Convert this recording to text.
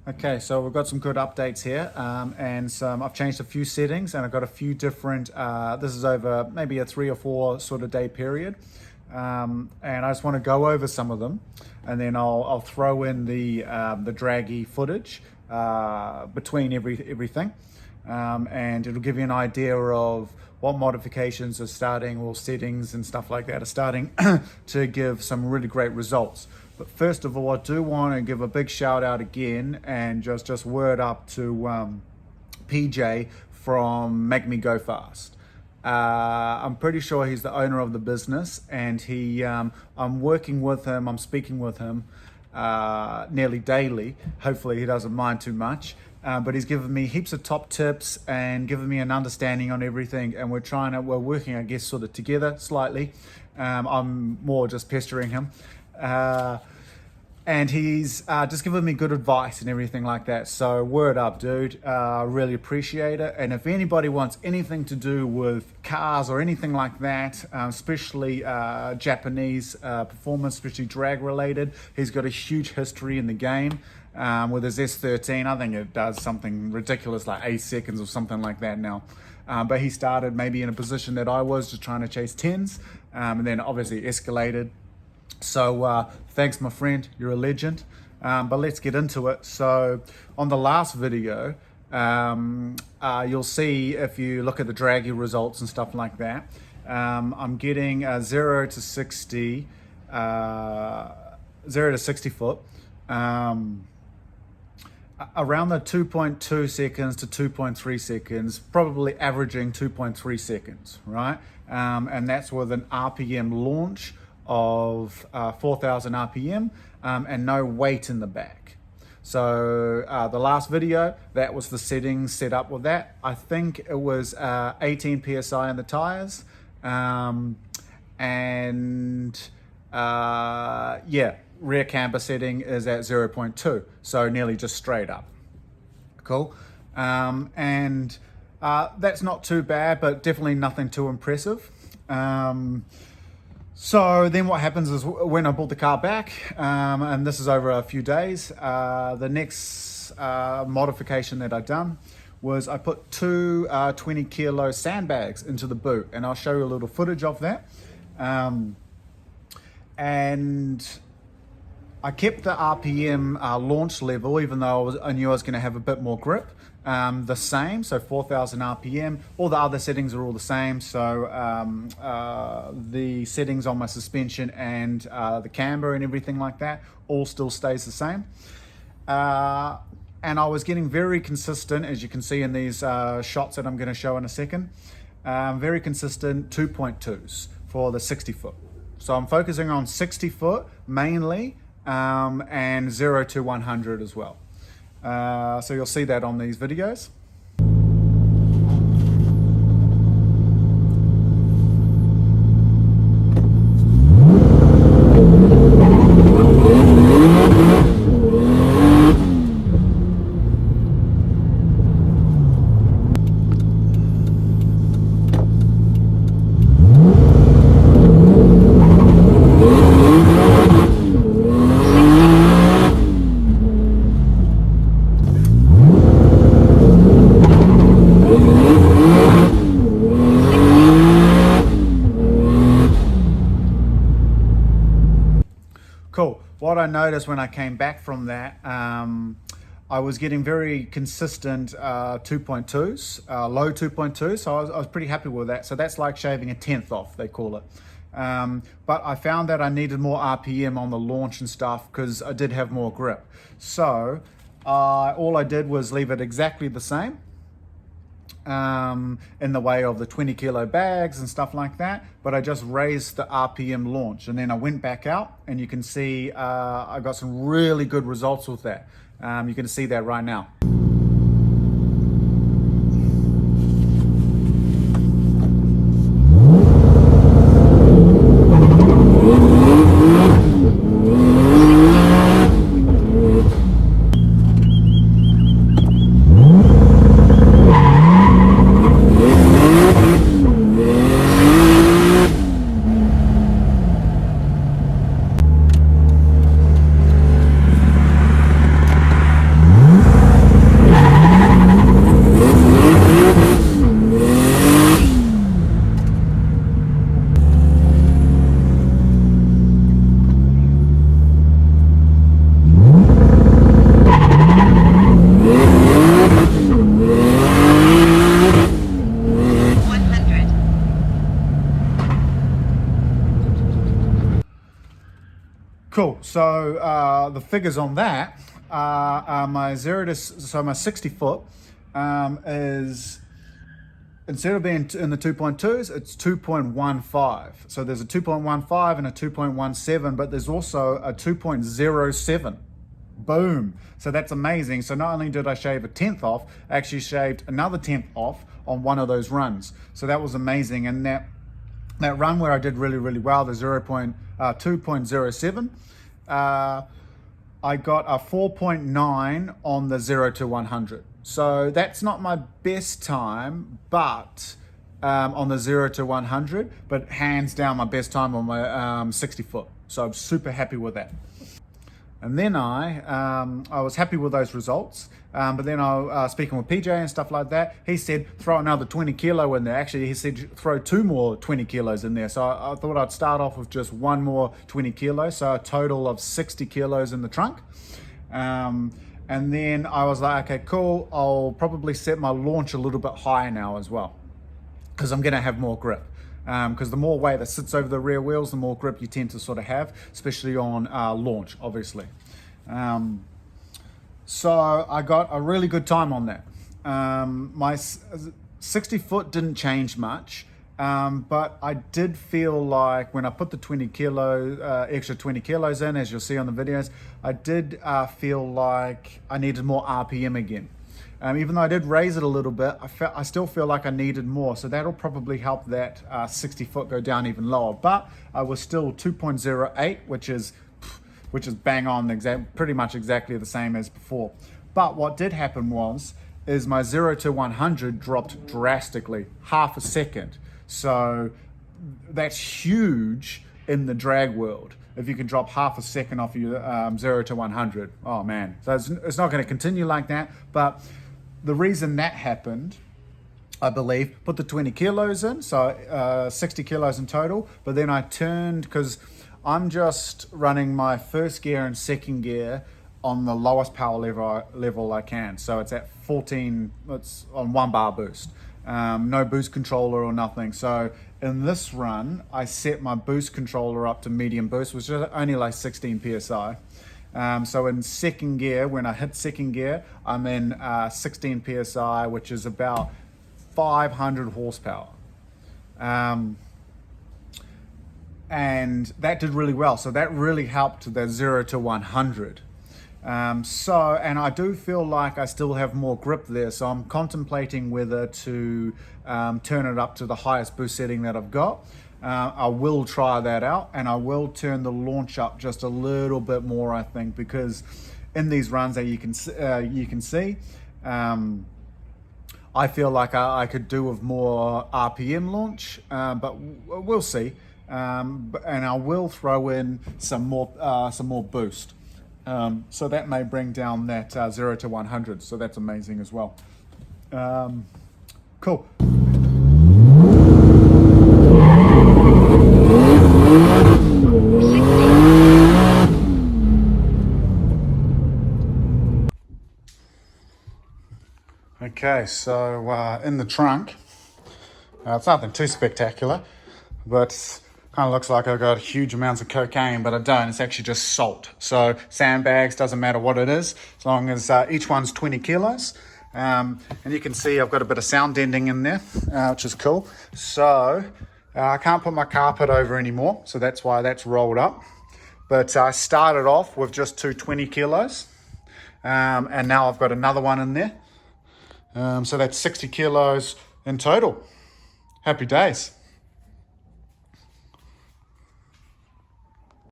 Okay, so we've got some good updates here, I've changed a few settings, and I've got a few different. This is over maybe a 3 or 4 sort of day period, and I just want to go over some of them, and then I'll throw in the draggy footage between everything, and it'll give you an idea of what modifications are starting, or settings and stuff like that are starting to give some really great results. But first of all, I do want to give a big shout out again and just word up to PJ from Make Me Go Fast. I'm pretty sure he's the owner of the business, and I'm working with him, I'm speaking with him nearly daily. Hopefully he doesn't mind too much. But he's given me heaps of top tips and given me an understanding on everything, and we're working, I guess, sort of together slightly. I'm more just pestering him. And he's just given me good advice and everything like that. So word up, dude. Really appreciate it. And if anybody wants anything to do with cars or anything like that, especially Japanese performance, especially drag related, he's got a huge history in the game. With his S15, I think it does something ridiculous like 8 seconds or something like that now. But he started maybe in a position that I was, just trying to chase 10s, and then obviously escalated. So thanks, my friend, you're a legend. But let's get into it. So on the last video, you'll see, if you look at the draggy results and stuff like that, I'm getting 0 to 60, 0 to 60 foot, around the 2.2 seconds to 2.3 seconds, probably averaging 2.3 seconds, right? And that's with an RPM launch of 4,000 RPM and no weight in the back. So the last video, that was the settings set up with that. I think it was 18 PSI in the tires, yeah, rear camber setting is at 0.2, so nearly just straight up. Cool. And that's not too bad, but definitely nothing too impressive. So then what happens is, when I brought the car back, and this is over a few days, the next modification that I've done was I put 2 20 kilo sandbags into the boot, and I'll show you a little footage of that. And I kept the RPM launch level, even though I knew I was going to have a bit more grip, the same, so 4,000 RPM. All the other settings are all the same, so the settings on my suspension and the camber and everything like that all still stays the same. And I was getting very consistent, as you can see in these shots that I'm going to show in a second, very consistent 2.2s for the 60 foot. So I'm focusing on 60 foot mainly, and 0 to 100 as well. So you'll see that on these videos. Cool. What I noticed when I came back from that, I was getting very consistent 2.2s, low 2.2s, so I was pretty happy with that. So that's like shaving a 10th off, they call it. But I found that I needed more RPM on the launch and stuff, because I did have more grip. So all I did was leave it exactly the same, in the way of the 20 kilo bags and stuff like that, but I just raised the RPM launch, and then I went back out, and you can see I got some really good results with that. You can see that right now. So the figures on that are my my 60 foot is, instead of being in the 2.2s, it's 2.15. So there's a 2.15 and a 2.17, but there's also a 2.07. Boom. So that's amazing. So not only did I shave a 10th off, I actually shaved another 10th off on one of those runs. So that was amazing. And that run where I did really, really well, the 2.07, I got a 4.9 on the 0 to 100. So that's not my best time, but on the 0 to 100, but hands down my best time on my 60 foot. So I'm super happy with that. And then I was happy with those results, but then I was speaking with PJ and stuff like that. He said, throw another 20 kilo in there. Actually, he said, throw 2 more 20 kilos in there. So I thought I'd start off with just 1 more 20 kilos. So a total of 60 kilos in the trunk. And then I was like, okay, cool. I'll probably set my launch a little bit higher now as well, because I'm going to have more grip. Because the more weight that sits over the rear wheels, the more grip you tend to sort of have, especially on launch, obviously. So I got a really good time on that. My 60 foot didn't change much, but I did feel like when I put the 20 kilo, extra 20 kilos in, as you'll see on the videos, I did feel like I needed more RPM again. Even though I did raise it a little bit, I still feel like I needed more. So that'll probably help that 60 foot go down even lower. But I was still 2.08, which is bang on, pretty much exactly the same as before. But what did happen is my 0 to 100 dropped drastically, half a second. So that's huge in the drag world. If you can drop half a second off your 0 to 100, oh man. So it's not going to continue like that, but the reason that happened, I believe, put the 20 kilos in, so 60 kilos in total, but then I turned, because I'm just running my first gear and second gear on the lowest power level I can. So it's at 14, it's on 1 bar boost. No boost controller or nothing. So in this run, I set my boost controller up to medium boost, which is only like 16 PSI. So in second gear, when I hit second gear, I'm in 16 PSI, which is about 500 horsepower. And that did really well. So that really helped the 0 to 100. And I do feel like I still have more grip there. So I'm contemplating whether to turn it up to the highest boost setting that I've got. I will try that out, and I will turn the launch up just a little bit more, I think, because in these runs that you can see, I feel like I could do with more RPM launch, but we'll see. And I will throw in some more boost. So that may bring down that 0 to 100. So that's amazing as well. Cool. Okay, so in the trunk, it's nothing too spectacular, but kind of looks like I've got huge amounts of cocaine, but I don't. It's actually just salt. So sandbags, doesn't matter what it is, as long as each one's 20 kilos. And you can see I've got a bit of sound denting in there, which is cool. So I can't put my carpet over anymore, so that's why that's rolled up. But I started off with just 20 kilos, and now I've got another one in there. So that's 60 kilos in total. Happy days.